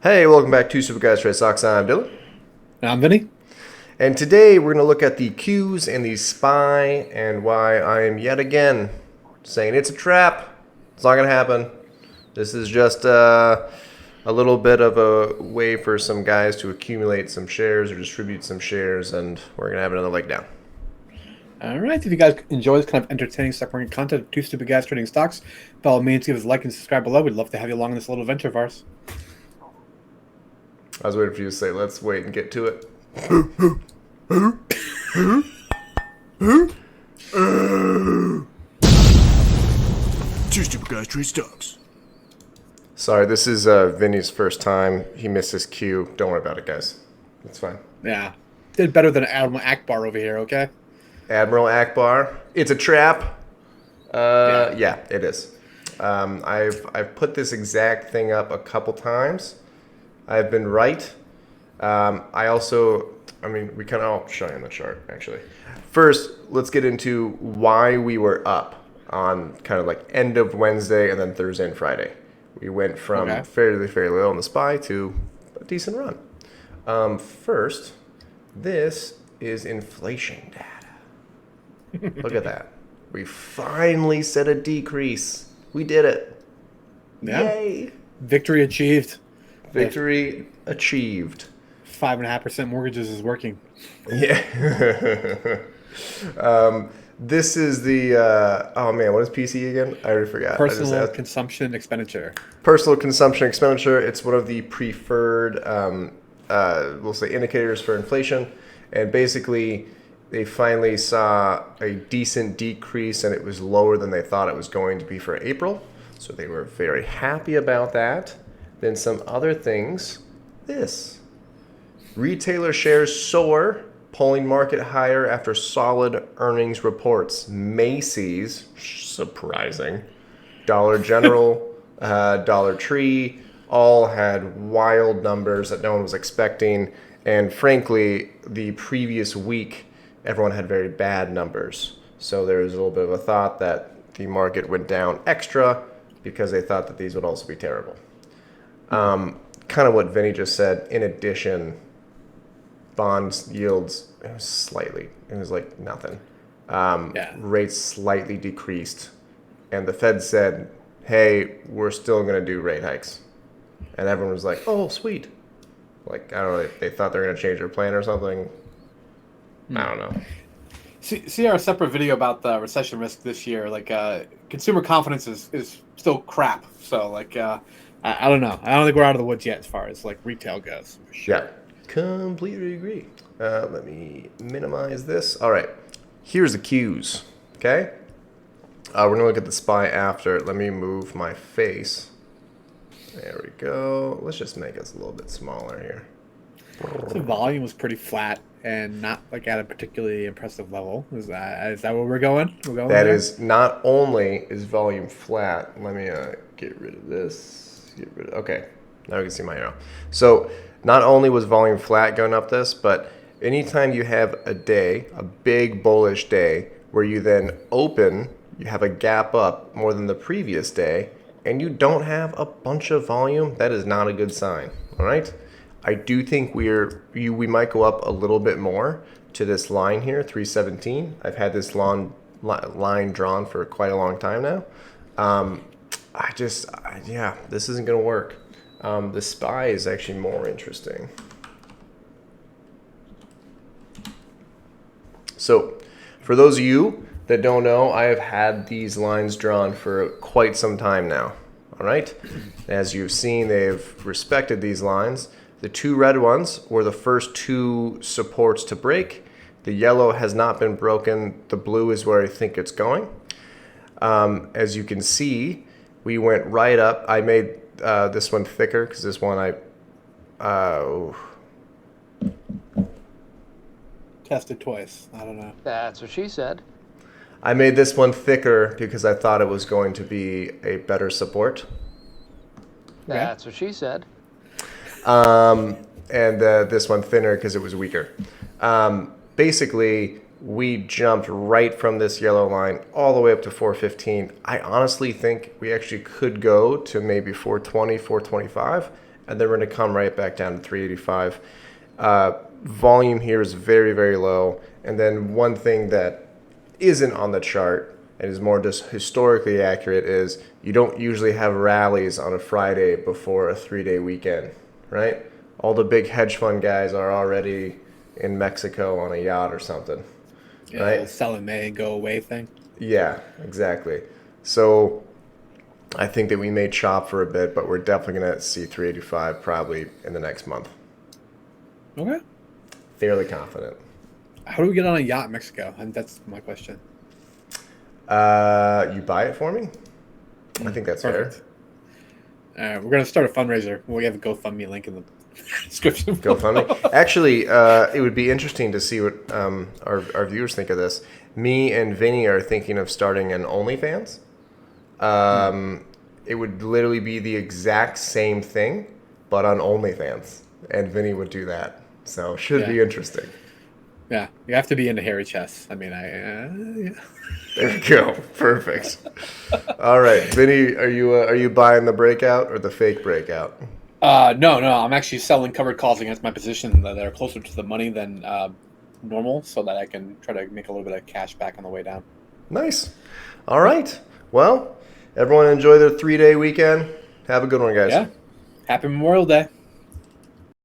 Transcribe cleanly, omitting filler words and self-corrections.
Hey, welcome back to Super Guys Trade Stocks. I'm Dylan. I'm Vinny. And today we're going to look at the Qs and the SPY and why I am yet again saying it's a trap. It's not going to happen. This is just a little bit of a way for some guys to accumulate some shares or distribute some shares, and we're going to have another leg down. All right. If you guys enjoy this kind of entertaining stock market content, Two Stupid Guys Trading Stocks, by all means, give us a like and subscribe below. We'd love to have you along in this little adventure of ours. I was waiting for you to say, let's wait and get to it. Two Stupid Guys Trade Stocks. Sorry, this is Vinny's first time. He missed his cue. Don't worry about it, guys. It's fine. Yeah. Did better than Admiral Akbar over here, okay? Admiral Akbar. It's a trap. Yeah, it is. I've put this exact thing up a couple times. I've been right. We kind of, I'll show you on the chart, actually. First, let's get into why we were up on kind of like end of Wednesday and then Thursday and Friday. We went from fairly low on the SPY to a decent run. First, this is inflation data. Look at that. We finally set a decrease. We did it. Yeah. Yay. Victory achieved. Victory achieved. 5.5% mortgages is working. Yeah. This is the, what is PC again? I already forgot. Personal consumption expenditure. Personal consumption expenditure. It's one of the preferred, we'll say, indicators for inflation. And basically, they finally saw a decent decrease, and it was lower than they thought it was going to be for April. So they were very happy about that. Then some other things. This. Retailer shares soar, pulling market higher after solid earnings reports. Macy's, surprising. Dollar General, Dollar Tree, all had wild numbers that no one was expecting. And frankly, the previous week, everyone had very bad numbers. So there was a little bit of a thought that the market went down extra because they thought that these would also be terrible. Kind of what Vinny just said. In addition, bonds yields, it was like nothing. Rates slightly decreased. And the Fed said, hey, we're still going to do rate hikes. And everyone was like, oh, sweet. Like, I don't know, they thought they were going to change their plan or something. I don't know. See our separate video about the recession risk this year. Like, consumer confidence is still crap. So, like, I don't know. I don't think we're out of the woods yet as far as, like, retail goes. For sure. Yeah, completely agree. Let me minimize this. All right, here's the Qs, okay? We're going to look at the SPY after. Let me move my face. There we go. Let's just make us a little bit smaller here. The volume was pretty flat and not like at a particularly impressive level. Is that where we're going? That is, not only is volume flat. Let me get rid of this. Okay, now we can see my arrow. So not only was volume flat going up this, but anytime you have a day, a big bullish day, where you then open, you have a gap up more than the previous day, and you don't have a bunch of volume, that is not a good sign. All right. I do think we might go up a little bit more to this line here, 317. I've had this line drawn for quite a long time now. This isn't going to work. The SPY is actually more interesting. So for those of you that don't know, I have had these lines drawn for quite some time now. All right. As you've seen, they've respected these lines. The two red ones were the first two supports to break. The yellow has not been broken. The blue is where I think it's going. As you can see, we went right up. I made this one thicker because this one tested twice. I don't know. That's what she said. I made this one thicker because I thought it was going to be a better support. That's what she said. And this one thinner because it was weaker. Basically, we jumped right from this yellow line all the way up to 415. I honestly think we actually could go to maybe 420, 425, and then we're going to come right back down to 385. Volume here is very, very low. And then one thing that isn't on the chart and is more just historically accurate is you don't usually have rallies on a Friday before a 3-day weekend, right? All the big hedge fund guys are already in Mexico on a yacht or something, right? Sell in May and go away thing. Yeah, exactly. So I think that we may chop for a bit, but we're definitely going to see 385 probably in the next month. Okay. Fairly confident. How do we get on a yacht in Mexico? And that's my question. You buy it for me? I think that's Perfect. fair. We're going to start a fundraiser. We have a GoFundMe link in the description. GoFundMe. Actually, it would be interesting to see what our viewers think of this. Me and Vinny are thinking of starting an OnlyFans. It would literally be the exact same thing, but on OnlyFans. And Vinny would do that. So should be interesting. Yeah, you have to be into hairy chests. I mean, yeah. There you go. Perfect. All right, Vinny, are you buying the breakout or the fake breakout? No. I'm actually selling covered calls against my position that are closer to the money than normal, so that I can try to make a little bit of cash back on the way down. Nice. All right. Well, everyone enjoy their 3-day weekend. Have a good one, guys. Yeah. Happy Memorial Day.